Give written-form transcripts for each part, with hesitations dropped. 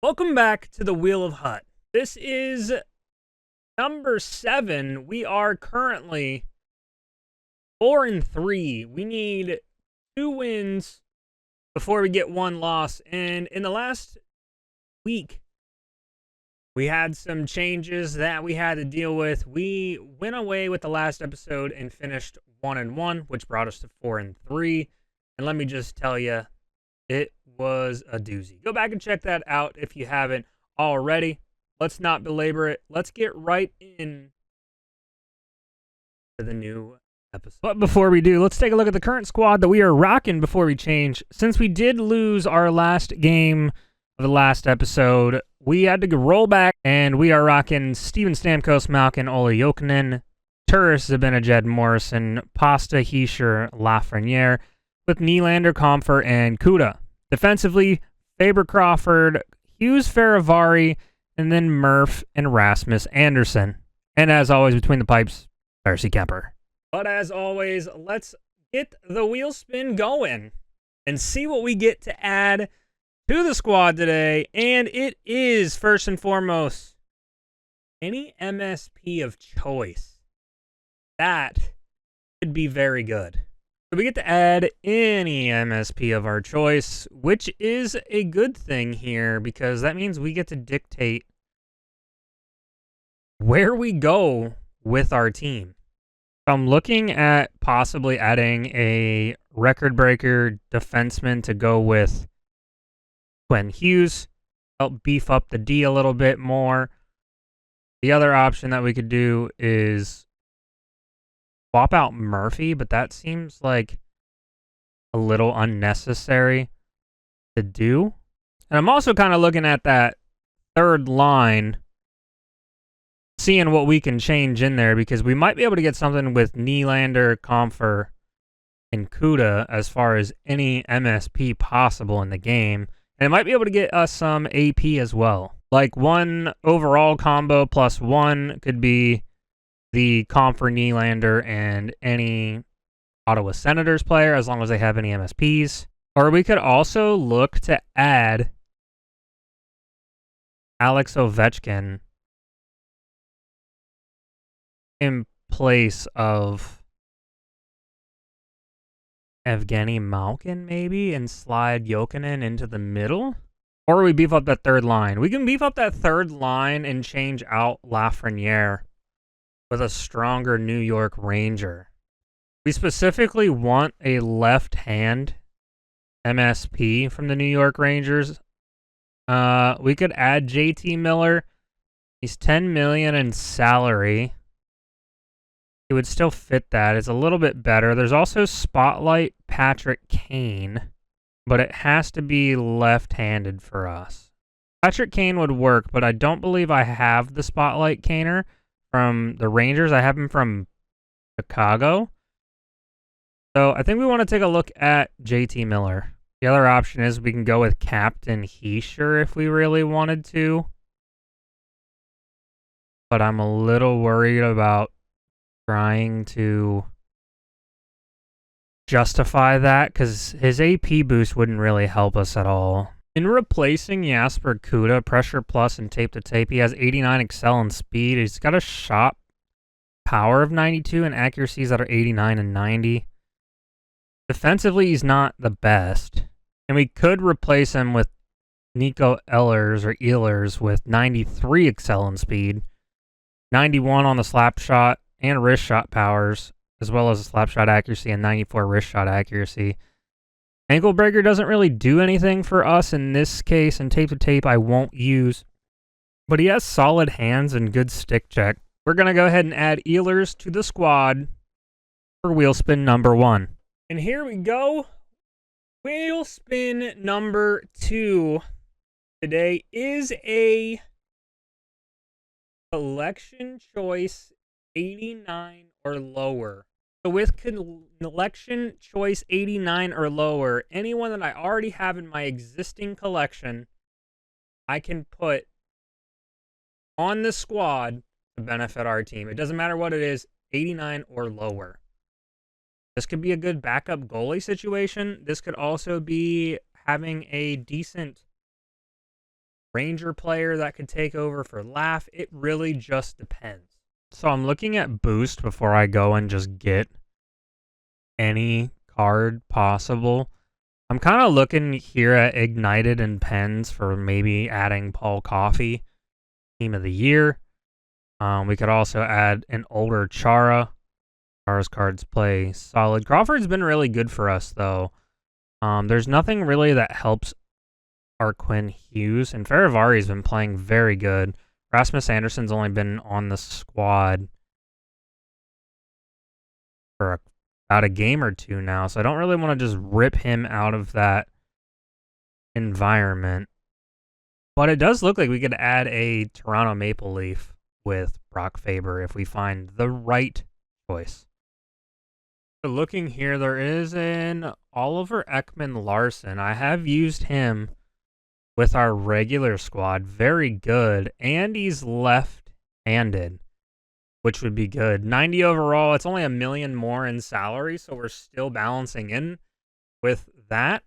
Welcome back to the Wheel of Hut. This is number 7. We are currently 4-3. We need 2 wins before we get 1 loss. And in the last week, we had some changes that we had to deal with. We went away with the last episode and finished 1-1, which brought us to 4-3. And let me just tell you, it was a doozy. Go back and check that out if you haven't already. Let's not belabor it. Let's get right in to the new episode. But before we do, let's take a look at the current squad that we are rocking before we change. Since we did lose our last game of the last episode, we had to roll back, and we are rocking Steven Stamkos, Malkin, Olli Jokinen, Turris, Zibanejad, Morrison, Pasta, Hischier, Lafreniere, with Nylander, Comfer, and Kuda. Defensively, Faber Crawford, Hughes Faravari, and then Murph and Rasmus Anderson. And as always, between the pipes, Darcy Kemper. But as always, let's get the wheel spin going and see what we get to add to the squad today. And it is, first and foremost, any MSP of choice. That could be very good. So we get to add any MSP of our choice, which is a good thing here because that means we get to dictate where we go with our team. So I'm looking at possibly adding a record breaker defenseman to go with Quinn Hughes, help beef up the D a little bit more. The other option that we could do is swap out Murphy, but that seems like a little unnecessary to do. And I'm also kind of looking at that third line, seeing what we can change in there, because we might be able to get something with Nylander, Comfer, and Kuda as far as any MSP possible in the game. And it might be able to get us some AP as well. Like one overall combo plus one could be the Comfer, Nylander, and any Ottawa Senators player, as long as they have any MSPs. Or we could also look to add Alex Ovechkin in place of Evgeny Malkin, maybe, and slide Jokinen into the middle. Or we beef up that third line. We can beef up that third line and change out Lafreniere with a stronger New York Ranger. We specifically want a left-hand MSP from the New York Rangers. We could add JT Miller. He's $10 million in salary. It would still fit that. It's a little bit better. There's also Spotlight Patrick Kane, but it has to be left-handed for us. Patrick Kane would work, but I don't believe I have the Spotlight Kaner from the Rangers. I have him from Chicago. So I think we want to take a look at JT Miller. The other option is we can go with Captain Hischier if we really wanted to. But I'm a little worried about trying to justify that because his AP boost wouldn't really help us at all. In replacing Jasper Kuda, pressure plus and tape to tape, he has 89 excel and speed. He's got a shot power of 92 and accuracies that are 89 and 90. Defensively, he's not the best. And we could replace him with Nico Ehlers with 93 excel and speed, 91 on the slap shot and wrist shot powers, as well as a slap shot accuracy and 94 wrist shot accuracy. Ankle breaker doesn't really do anything for us in this case, and tape to tape I won't use. But he has solid hands and good stick check. We're going to go ahead and add Ehlers to the squad for wheel spin number 1. And here we go. Wheel spin number 2 today is a collection choice 89 or lower. So with collection choice 89 or lower, anyone that I already have in my existing collection, I can put on the squad to benefit our team. It doesn't matter what it is, 89 or lower. This could be a good backup goalie situation. This could also be having a decent Ranger player that could take over for Laugh. It really just depends. So I'm looking at boost before I go and just get any card possible. I'm kind of looking here at Ignited and Pens for maybe adding Paul Coffey, Team of the Year. We could also add an older Chara. Chara's cards play solid. Crawford's been really good for us, though. There's nothing really that helps our Quinn Hughes, and Ferravari's been playing very good. Rasmus Anderson's only been on the squad for about a game or two now, so I don't really want to just rip him out of that environment. But it does look like we could add a Toronto Maple Leaf with Brock Faber if we find the right choice. So looking here, there is an Oliver Ekman-Larsson. I have used him with our regular squad. Very good. And he's left-handed, which would be good. 90 overall. It's only $1 million more in salary, so we're still balancing in with that.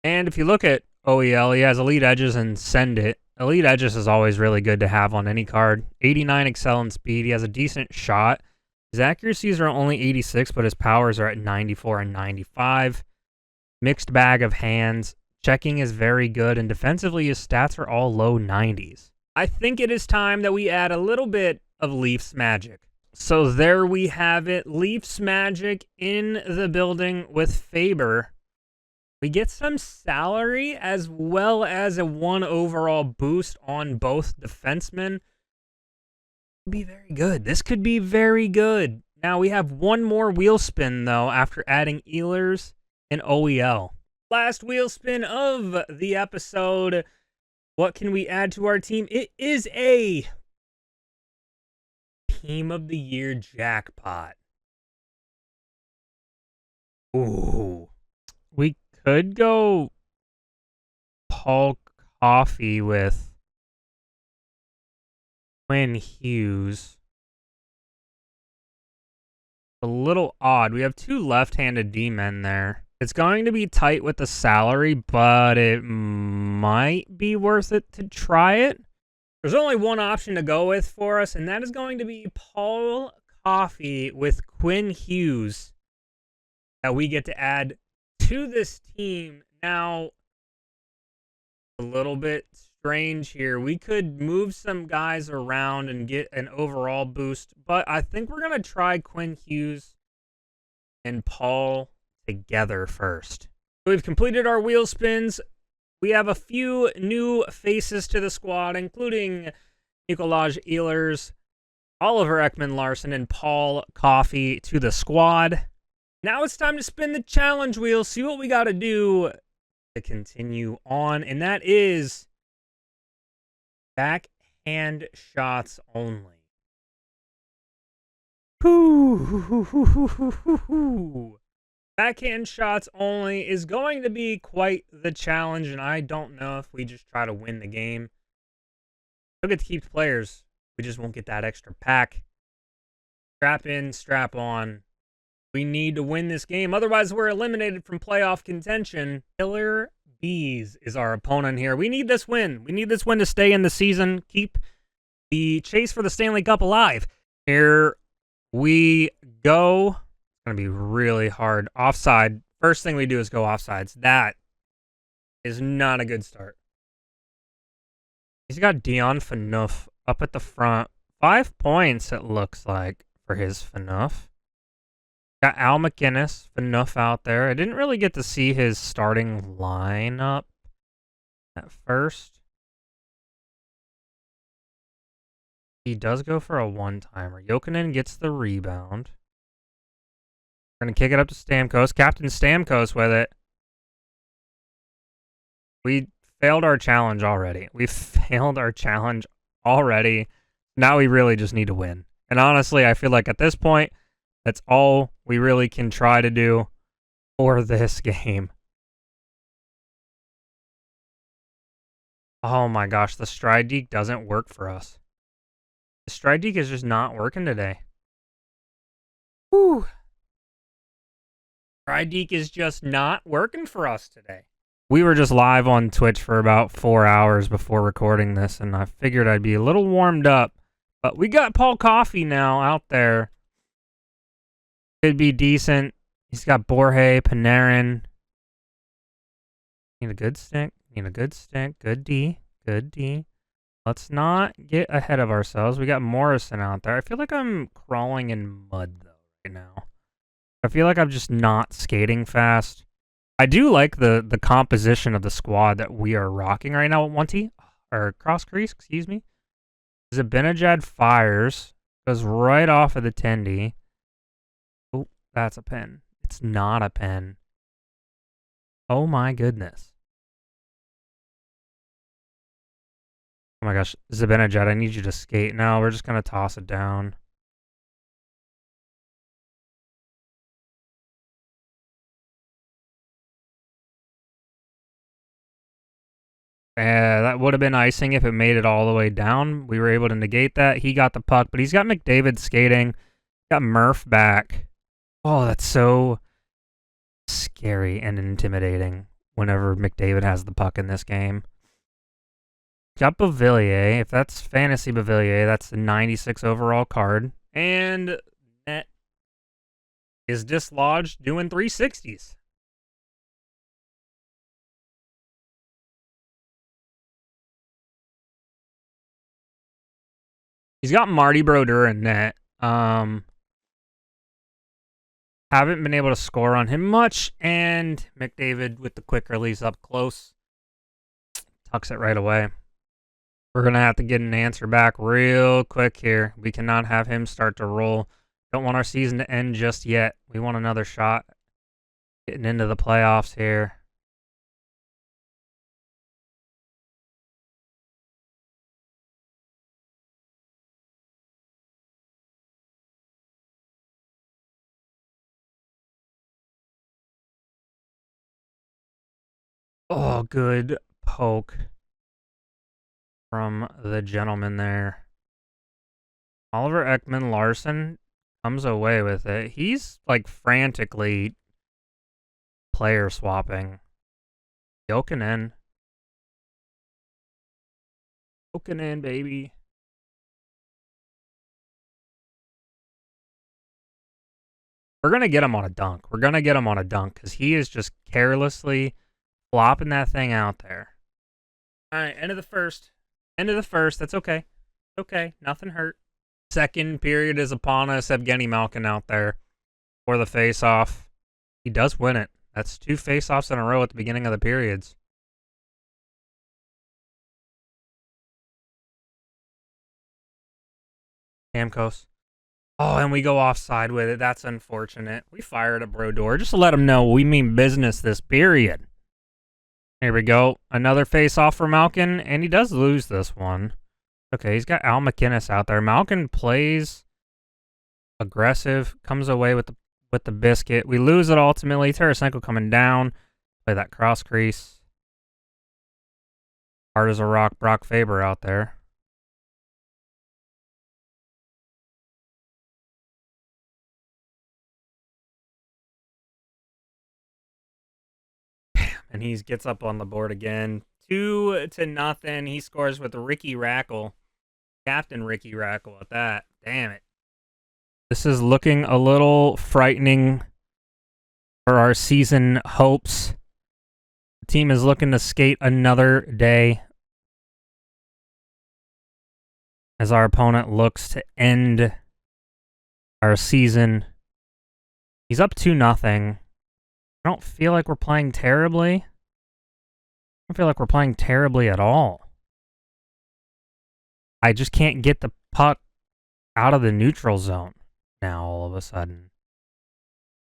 And if you look at OEL, he has Elite Edges and Send It. Elite Edges is always really good to have on any card. 89 Excel and Speed. He has a decent shot. His accuracies are only 86, but his powers are at 94 and 95. Mixed bag of hands. Checking is very good, and defensively, his stats are all low 90s. I think it is time that we add a little bit of Leafs magic. So there we have it. Leafs magic in the building with Faber. We get some salary as well as a 1 overall boost on both defensemen. Be very good. This could be very good. Now we have one more wheel spin, though, after adding Ehlers and OEL. Last wheel spin of the episode. What can we add to our team? It is a Team of the Year jackpot. Ooh. We could go Paul Coffey with Quinn Hughes. A little odd. We have two left-handed D-men there. It's going to be tight with the salary, but it might be worth it to try it. There's only one option to go with for us, and that is going to be Paul Coffey with Quinn Hughes that we get to add to this team. Now, a little bit strange here. We could move some guys around and get an overall boost, but I think we're going to try Quinn Hughes and Paul together first. So we've completed our wheel spins. We have a few new faces to the squad, including Nikolaj Ehlers, Oliver Ekman-Larsson, and Paul Coffey to the squad. Now it's time to spin the challenge wheel, see what we got to do to continue on, and that is backhand shots only. Backhand shots only is going to be quite the challenge, and I don't know if we just try to win the game. We'll get to keep the players. We just won't get that extra pack. Strap in, strap on. We need to win this game. Otherwise, we're eliminated from playoff contention. Killer Bees is our opponent here. We need this win. We need this win to stay in the season. Keep the chase for the Stanley Cup alive. Here we go. It's going to be really hard. Offside. First thing we do is go offsides. That is not a good start. He's got Dion Phaneuf up at the front. 5 points, it looks like, for his Phaneuf. Got Al McInnes, Phaneuf out there. I didn't really get to see his starting lineup at first. He does go for a one-timer. Jokinen gets the rebound. We're going to kick it up to Stamkos. Captain Stamkos with it. We failed our challenge already. We failed our challenge already. Now we really just need to win. And honestly, I feel like at this point, that's all we really can try to do for this game. Oh my gosh, the stride deke doesn't work for us. The stride deke is just not working today. Whew. Stride deke is just not working for us today. We were just live on Twitch for about 4 hours before recording this, and I figured I'd be a little warmed up. But we got Paul Coffey now out there. Could be decent. He's got Borje, Panarin. Need a good stick. Need a good stick. Good D. Good D. Let's not get ahead of ourselves. We got Morrison out there. I feel like I'm crawling in mud, though, right now. I feel like I'm just not skating fast. I do like the composition of the squad that we are rocking right now at 1T. Or cross crease, excuse me. Zibanejad fires. Goes right off of the 10D. Oh, that's a pen. It's not a pen. Oh my goodness. Oh my gosh. Zibanejad, I need you to skate. No, we're just going to toss it down. That would have been icing if it made it all the way down. We were able to negate that. He got the puck, but he's got McDavid skating. Got Murph back. Oh, that's so scary and intimidating whenever McDavid has the puck in this game. Got Beauvillier. If that's fantasy Beauvillier, that's the 96 overall card. And net is dislodged doing 360s. He's got Marty Brodeur in net. Haven't been able to score on him much, and McDavid with the quick release up close. Tucks it right away. We're going to have to get an answer back real quick here. We cannot have him start to roll. Don't want our season to end just yet. We want another shot getting into the playoffs here. Oh, good poke from the gentleman there. Oliver Ekman-Larsson comes away with it. He's like frantically player swapping. Jokinen. Jokinen, baby. We're going to get him on a dunk. We're going to get him on a dunk because he is just carelessly flopping that thing out there. All right, end of the first. End of the first. That's okay. Okay, nothing hurt. Second period is upon us. Evgeny Malkin out there for the face-off. He does win it. That's 2 face-offs in a row at the beginning of the periods. Stamkos. Oh, and we go offside with it. That's unfortunate. We fired at Brodeur just to let him know we mean business this period. Here we go. Another face-off for Malkin, and he does lose this one. Okay, he's got Al McInnes out there. Malkin plays aggressive, comes away with the biscuit. We lose it ultimately. Tarasenko coming down. Play that cross crease. Hard as a rock, Brock Faber out there. And he gets up on the board again. 2-0. He scores with Ricky Rackle. Captain Ricky Rackle at that. Damn it. This is looking a little frightening for our season hopes. The team is looking to skate another day as our opponent looks to end our season. He's up 2-0. I don't feel like we're playing terribly. I don't feel like we're playing terribly at all. I just can't get the puck out of the neutral zone now all of a sudden.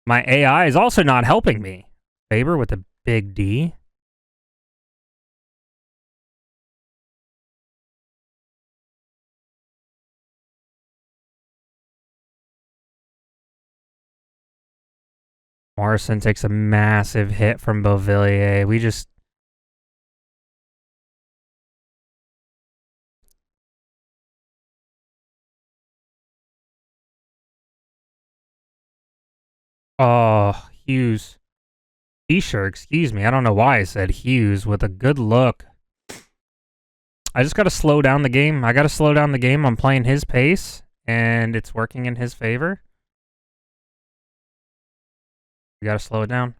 My AI is also not helping me. Faber with a big D. Morrison takes a massive hit from Beauvillier. We just... Oh, Hughes. T-shirt, excuse me. I don't know why I said Hughes with a good look. I just got to slow down the game. I got to slow down the game. I'm playing his pace, and it's working in his favor. We got to slow it down.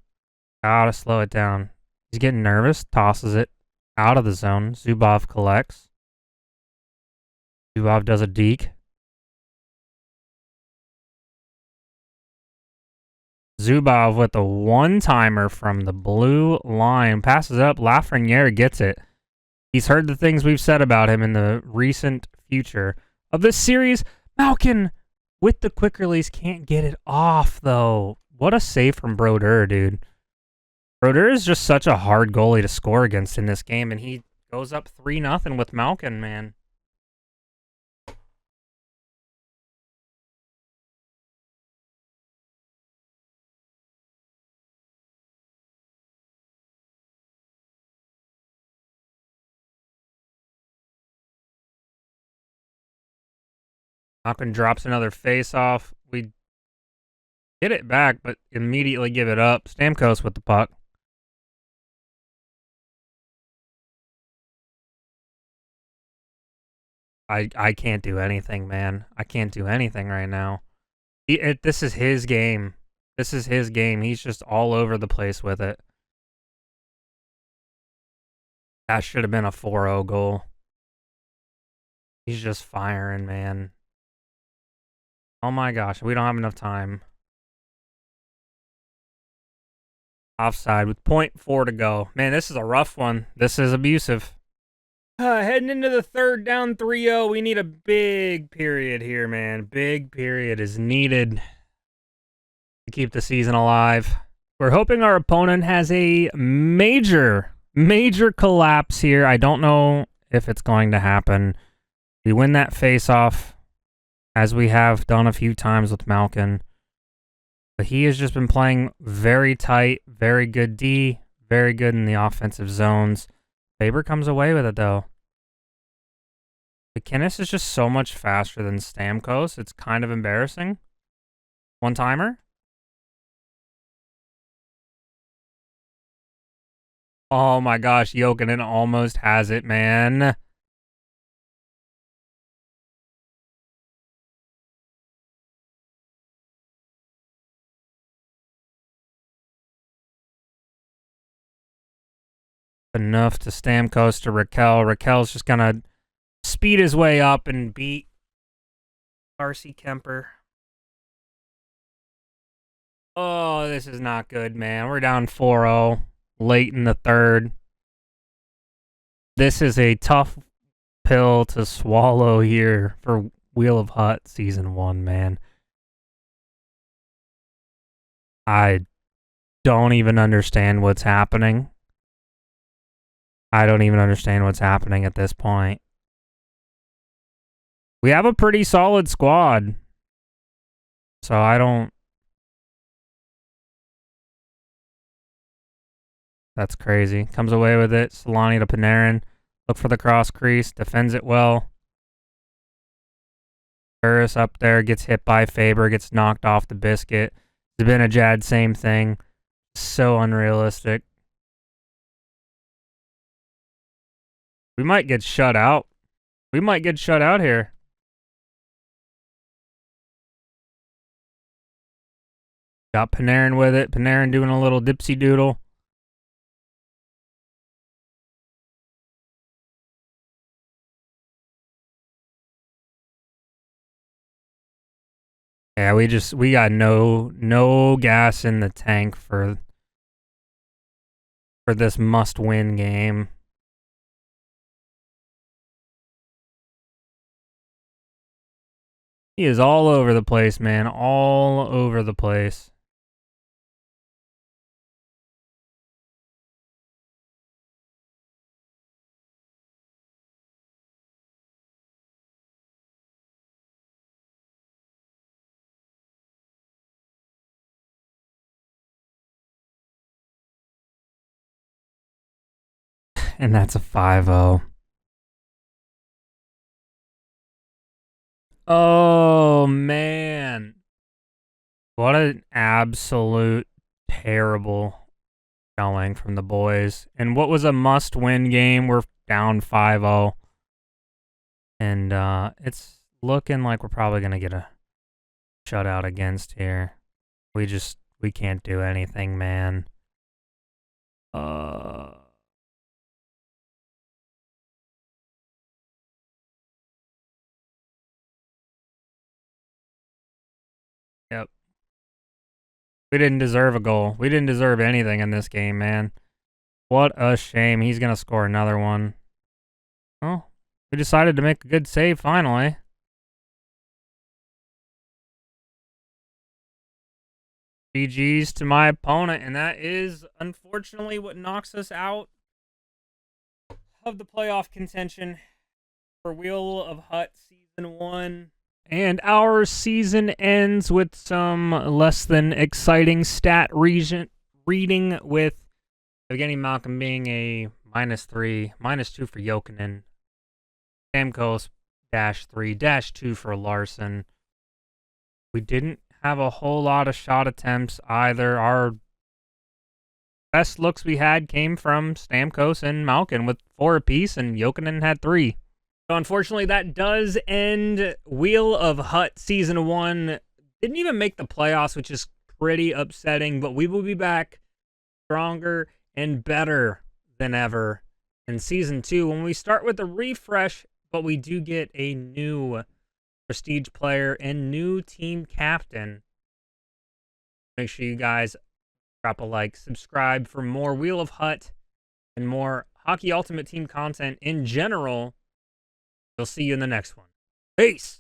Gotta slow it down. He's getting nervous. Tosses it out of the zone. Zubov collects. Zubov does a deke. Zubov with a one-timer from the blue line. Passes up. Lafreniere gets it. He's heard the things we've said about him in the recent future of this series. Malkin with the quick release can't get it off, though. What a save from Brodeur, dude. Brodeur is just such a hard goalie to score against in this game, and he goes up 3-0 with Malkin, man. Malkin drops another face-off. We get it back, but immediately give it up. Stamkos with the puck. I can't do anything, man. I can't do anything right now. This is his game. This is his game. He's just all over the place with it. That should have been a 4-0 goal. He's just firing, man. Oh my gosh, we don't have enough time. Offside with 0.4 to go. Man, this is a rough one. This is abusive. Heading into the third, down 3-0. We need a big period here, man. Big period is needed to keep the season alive. We're hoping our opponent has a major collapse here. I don't know if it's going to happen. We win that face-off, as we have done a few times with Malkin. But he has just been playing very tight, very good D, very good in the offensive zones. Faber comes away with it, though. McInnes is just so much faster than Stamkos. It's kind of embarrassing. One-timer. Oh my gosh, Jokinen almost has it, man. Enough to Stamkos to Raquel. Raquel's just gonna speed his way up and beat Darcy Kemper. Oh, this is not good, man. We're down 4-0 late in the third. This is a tough pill to swallow here for Wheel of Hut Season 1, man. I don't even understand what's happening. I don't even understand what's happening at this point. We have a pretty solid squad. So I don't... That's crazy. Comes away with it. Solani to Panarin. Look for the cross crease. Defends it well. Burris up there. Gets hit by Faber. Gets knocked off the biscuit. Zibanejad, same thing. So unrealistic. We might get shut out. We might get shut out here. Got Panarin with it. Panarin doing a little dipsy doodle. Yeah, we got no gas in the tank for this must-win game. He is all over the place, man. All over the place. And that's a 5-0. Oh, man. What an absolute terrible showing from the boys. And what was a must-win game? We're down 5-0. And it's looking like we're probably going to get a shutout against here. We can't do anything, man. Yep. We didn't deserve a goal. We didn't deserve anything in this game, man. What a shame. He's going to score another one. Oh, we decided to make a good save finally. GG's to my opponent, and that is unfortunately what knocks us out of the playoff contention for Wheel of Hut Season 1. And our season ends with some less than exciting stat reading, with Evgeny Malkin being a -3, -2 for Jokinen, Stamkos -3, -2 for Larson. We didn't have a whole lot of shot attempts either. Our best looks we had came from Stamkos and Malkin with 4 apiece, and Jokinen had 3. So unfortunately, that does end Wheel of Hut Season 1. Didn't even make the playoffs, which is pretty upsetting, but we will be back stronger and better than ever in Season 2 when we start with a refresh, but we do get a new prestige player and new team captain. Make sure you guys drop a like, subscribe for more Wheel of Hut and more Hockey Ultimate Team content in general. We'll see you in the next one. Peace!